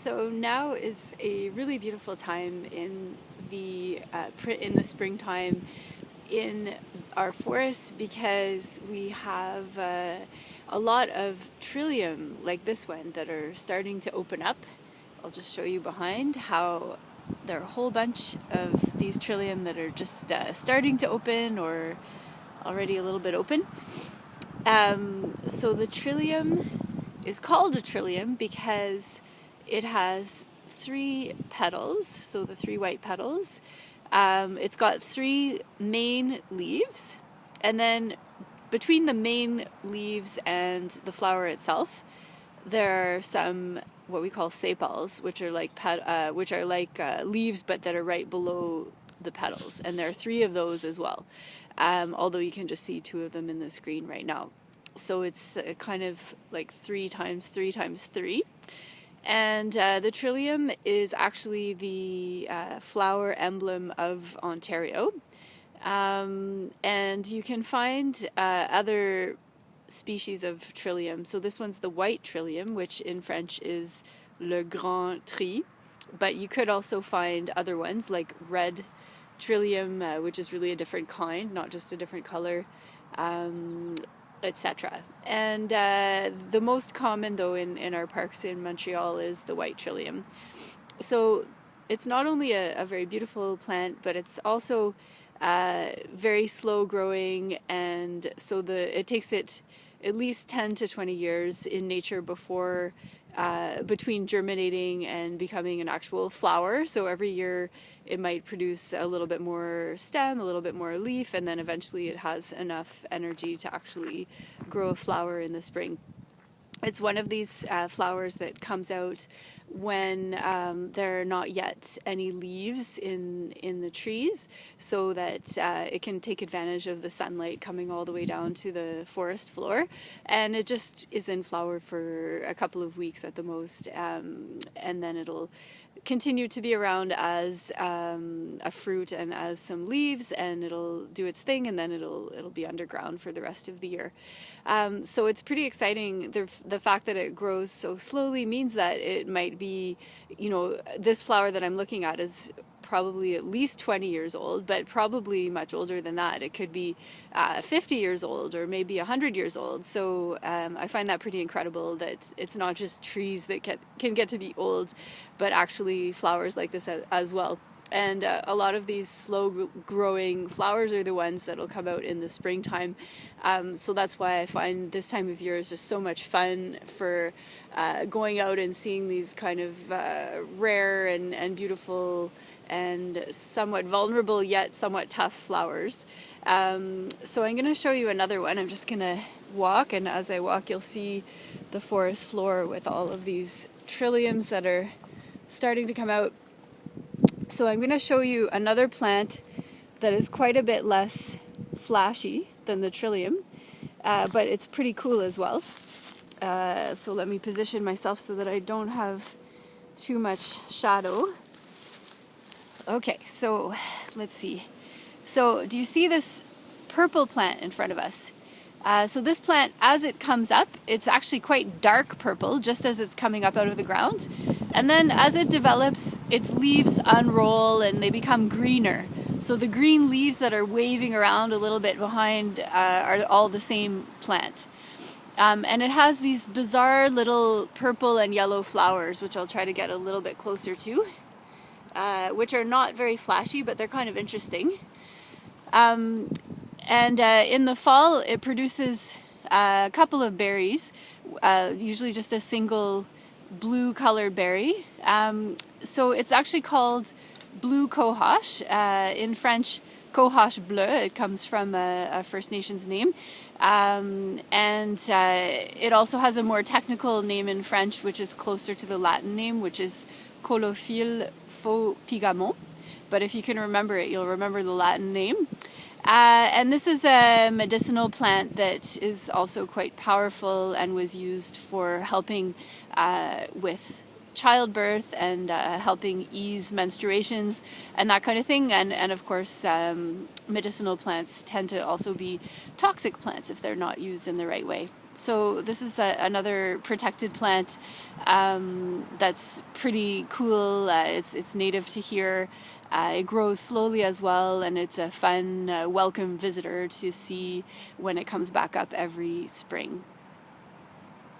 So now is a really beautiful time in the springtime in our forest because we have a lot of trillium like this one that are starting to open up. I'll just show you behind how there are a whole bunch of these trillium that are just starting to open or already a little bit open. So the trillium is called a trillium because it has three petals, so the three white petals. It's got three main leaves, and then between the main leaves and the flower itself, there are some what we call sepals, which are like leaves, but that are right below the petals, and there are three of those as well. Although you can just see two of them in the screen right now. So it's kind of like 3 times 3 times 3. And the trillium is actually the flower emblem of Ontario. And you can find other species of trillium. So this one's the white trillium, which in French is le grand tri. But you could also find other ones like red trillium, which is really a different kind, not just a different color, etc. And the most common, though, in our parks in Montreal is the white trillium. So it's not only a very beautiful plant, but it's also very slow growing, and so it takes it at least 10 to 20 years in nature between germinating and becoming an actual flower. So every year it might produce a little bit more stem, a little bit more leaf, and then eventually it has enough energy to actually grow a flower in the spring. It's one of these flowers that comes out when there are not yet any leaves in the trees, so that it can take advantage of the sunlight coming all the way down to the forest floor. And it just is in flower for a couple of weeks at the most, and then it'll continue to be around as a fruit and as some leaves, and it'll do its thing, and then it'll be underground for the rest of the year. So it's pretty exciting. The fact that it grows so slowly means that it might be, this flower that I'm looking at is probably at least 20 years old, but probably much older than that. It could be 50 years old or maybe 100 years old. So I find that pretty incredible that it's not just trees that can get to be old, but actually flowers like this as well. And a lot of these slow growing flowers are the ones that'll come out in the springtime. So that's why I find this time of year is just so much fun for going out and seeing these kind of rare and beautiful and somewhat vulnerable yet somewhat tough flowers. So I'm going to show you another one. I'm just going to walk, and as I walk you'll see the forest floor with all of these trilliums that are starting to come out. So I'm going to show you another plant that is quite a bit less flashy than the trillium, but it's pretty cool as well. So let me position myself so that I don't have too much shadow. Okay, so let's see. So do you see this purple plant in front of us? So this plant, as it comes up, it's actually quite dark purple, just as it's coming up out of the ground. And then as it develops, its leaves unroll and they become greener. So the green leaves that are waving around a little bit behind are all the same plant. And it has these bizarre little purple and yellow flowers, which I'll try to get a little bit closer to, which are not very flashy, but they're kind of interesting. And in the fall, it produces a couple of berries, usually just a single blue colored berry. So it's actually called blue cohosh. In French, Cohosh bleu. It comes from a First Nations name. And it also has a more technical name in French, which is closer to the Latin name, which is Colophile faux pigamon. But if you can remember it, you'll remember the Latin name. And this is a medicinal plant that is also quite powerful and was used for helping with childbirth and helping ease menstruations and that kind of thing. And of course, medicinal plants tend to also be toxic plants if they're not used in the right way. So this is another protected plant that's pretty cool. It's native to here. It grows slowly as well, and it's a fun, welcome visitor to see when it comes back up every spring.